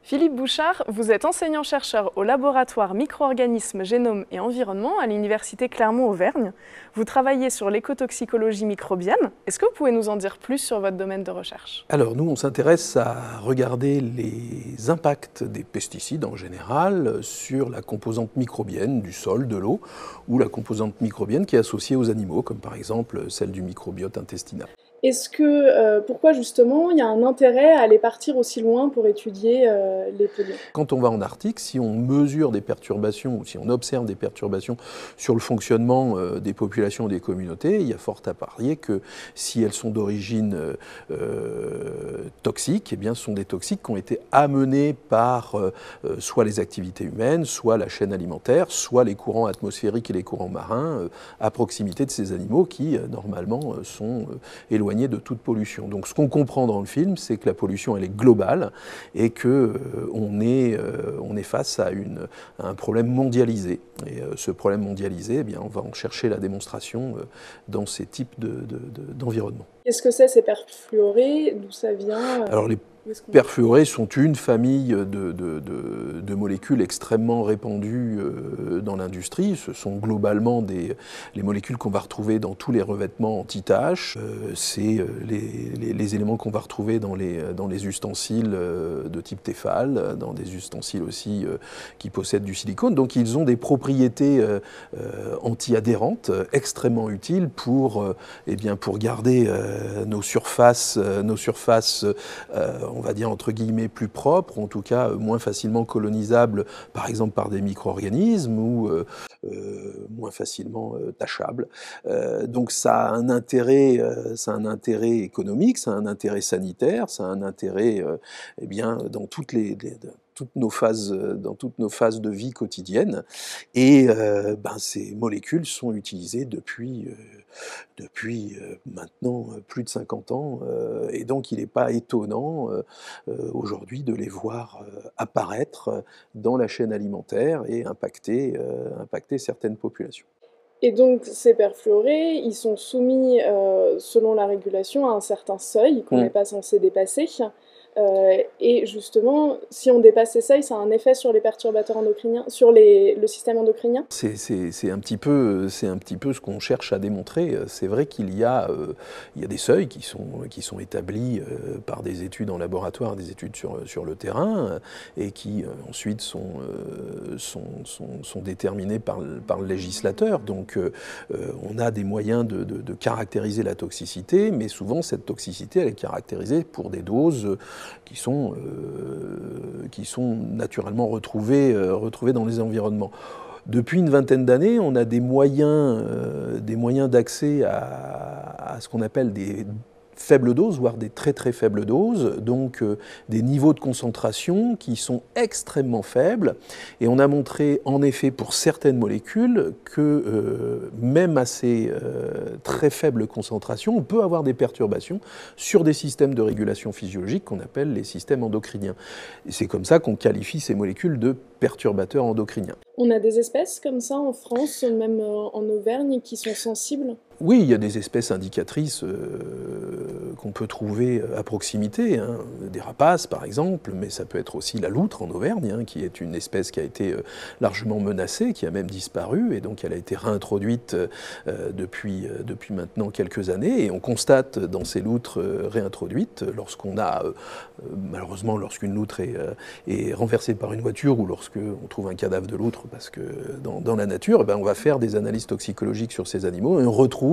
Philippe Bouchard, vous êtes enseignant-chercheur au laboratoire Micro-organismes, Génome et Environnement à l'Université Clermont-Auvergne. Vous travaillez sur l'écotoxicologie microbienne. Est-ce que vous pouvez nous en dire plus sur votre domaine de recherche? Alors nous, on s'intéresse à regarder les impacts des pesticides en général sur la composante microbienne du sol, de l'eau, ou la composante microbienne qui est associée aux animaux, comme par exemple celle du microbiote intestinal. Pourquoi justement il y a un intérêt à aller partir aussi loin pour étudier les polluants? Quand on va en Arctique, si on mesure des perturbations ou si on observe des perturbations sur le fonctionnement des populations et des communautés, il y a fort à parier que si elles sont d'origine toxique, eh bien, ce sont des toxiques qui ont été amenés par soit les activités humaines, soit la chaîne alimentaire, soit les courants atmosphériques et les courants marins à proximité de ces animaux qui, normalement, sont éloignés de toute pollution. Donc ce qu'on comprend dans le film, c'est que la pollution, elle est globale et qu'on est face à un problème mondialisé. Et ce problème mondialisé, eh bien, on va en chercher la démonstration dans ces types d'environnements. Qu'est-ce que c'est ces perfluorés? D'où ça vient? Alors les perfluorés sont une famille de molécules extrêmement répandues dans l'industrie. Ce sont globalement les molécules qu'on va retrouver dans tous les revêtements anti-taches. C'est les éléments qu'on va retrouver dans les ustensiles de type Tefal, dans des ustensiles aussi qui possèdent du silicone. Donc ils ont des propriétés anti-adhérentes extrêmement utiles pour garder nos surfaces on va dire entre guillemets plus propres, en tout cas moins facilement colonisables, par exemple par des micro-organismes ou moins facilement tachables. Donc ça a un intérêt économique, ça a un intérêt sanitaire, ça a un intérêt dans toutes nos phases de vie quotidienne. Et ces molécules sont utilisées depuis maintenant plus de 50 ans. Et donc il n'est pas étonnant aujourd'hui de les voir apparaître dans la chaîne alimentaire et impacter certaines populations. Et donc ces perfluorés, ils sont soumis, selon la régulation, à un certain seuil qu'on n'est pas censé dépasser. Et justement, si on dépasse ces seuils, ça a un effet sur les perturbateurs endocriniens, sur le système endocrinien? C'est un petit peu ce qu'on cherche à démontrer. C'est vrai qu'il y a des seuils qui sont établis par des études en laboratoire, des études sur le terrain, et qui ensuite sont déterminés par le législateur. Donc on a des moyens de caractériser la toxicité, mais souvent cette toxicité elle est caractérisée pour des doses qui sont naturellement retrouvées dans les environnements. Depuis une vingtaine d'années, on a des moyens d'accès à ce qu'on appelle des faibles doses, voire des très très faibles doses, donc des niveaux de concentration qui sont extrêmement faibles. Et on a montré en effet pour certaines molécules que même à ces très faibles concentrations, on peut avoir des perturbations sur des systèmes de régulation physiologique qu'on appelle les systèmes endocriniens. Et c'est comme ça qu'on qualifie ces molécules de perturbateurs endocriniens. On a des espèces comme ça en France, même en Auvergne, qui sont sensibles? Oui, il y a des espèces indicatrices qu'on peut trouver à proximité, hein, des rapaces par exemple, mais ça peut être aussi la loutre en Auvergne, hein, qui est une espèce qui a été largement menacée, qui a même disparu, et donc elle a été réintroduite depuis maintenant quelques années, et on constate dans ces loutres réintroduites, malheureusement lorsqu'une loutre est renversée par une voiture ou lorsqu'on trouve un cadavre de loutre, parce que dans la nature, on va faire des analyses toxicologiques sur ces animaux, et on retrouve,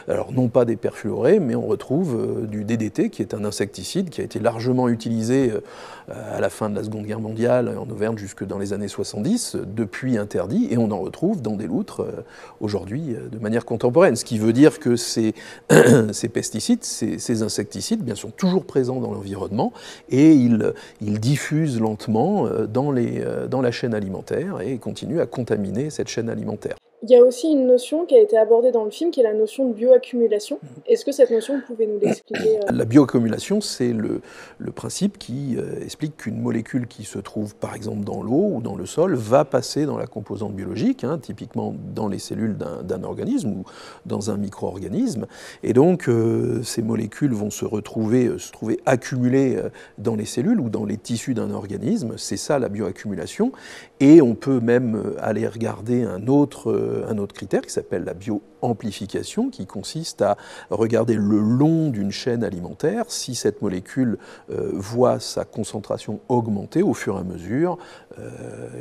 alors non pas des perfluorés, mais on retrouve du DDT, qui est un insecticide qui a été largement utilisé à la fin de la Seconde Guerre mondiale en Auvergne jusque dans les années 70, depuis interdit, et on en retrouve dans des loutres aujourd'hui de manière contemporaine. Ce qui veut dire que ces pesticides, ces insecticides, bien, sont toujours présents dans l'environnement et ils diffusent lentement dans la chaîne alimentaire et continuent à contaminer cette chaîne alimentaire. Il y a aussi une notion qui a été abordée dans le film, qui est la notion de bioaccumulation. Est-ce que cette notion, vous pouvez nous l'expliquer? La bioaccumulation, c'est le principe qui explique qu'une molécule qui se trouve par exemple dans l'eau ou dans le sol va passer dans la composante biologique, hein, typiquement dans les cellules d'un organisme ou dans un micro-organisme. Et donc ces molécules vont se trouver accumulées dans les cellules ou dans les tissus d'un organisme. C'est ça la bioaccumulation. Et on peut même aller regarder un autre critère qui s'appelle la bioamplification, qui consiste à regarder le long d'une chaîne alimentaire si cette molécule voit sa concentration augmenter au fur et à mesure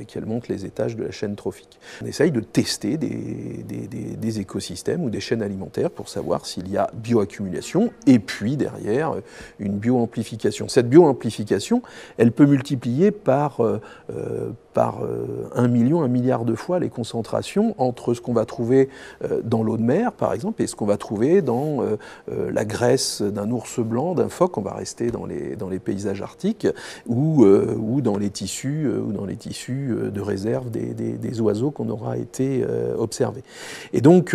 qu'elle monte les étages de la chaîne trophique. On essaye de tester des écosystèmes ou des chaînes alimentaires pour savoir s'il y a bioaccumulation et puis derrière une bioamplification. Cette bioamplification, elle peut multiplier par 1 million, 1 milliard de fois les concentrations entre ce qu'on va trouver dans l'eau de mer, par exemple, et ce qu'on va trouver dans la graisse d'un ours blanc, d'un phoque, on va rester dans les paysages arctiques, ou dans les tissus de réserve des oiseaux qu'on aura été observés. Et donc,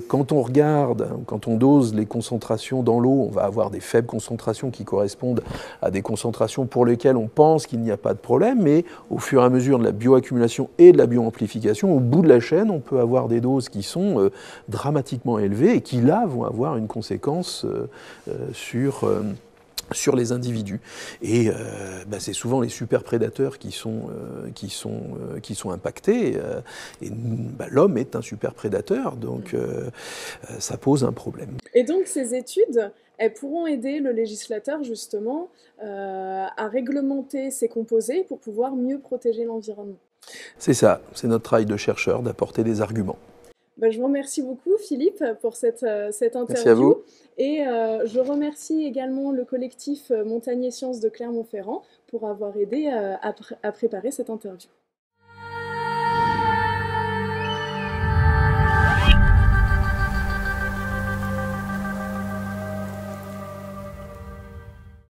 quand on regarde, quand on dose les concentrations dans l'eau, on va avoir des faibles concentrations qui correspondent à des concentrations pour lesquelles on pense qu'il n'y a pas de problème, mais au fur et à mesure de la bioaccumulation et de la bioamplification, au bout de la chaîne, on peut avoir des doses qui sont dramatiquement élevées et qui, là, vont avoir une conséquence sur les individus. Et c'est souvent les superprédateurs qui sont impactés. Et l'homme est un superprédateur, donc ça pose un problème. Et donc ces études, elles pourront aider le législateur justement à réglementer ces composés pour pouvoir mieux protéger l'environnement. C'est ça, c'est notre travail de chercheur d'apporter des arguments. Je vous remercie beaucoup Philippe pour cette interview. Merci à vous. Et je remercie également le collectif Montagnier Sciences de Clermont-Ferrand pour avoir aidé à préparer cette interview.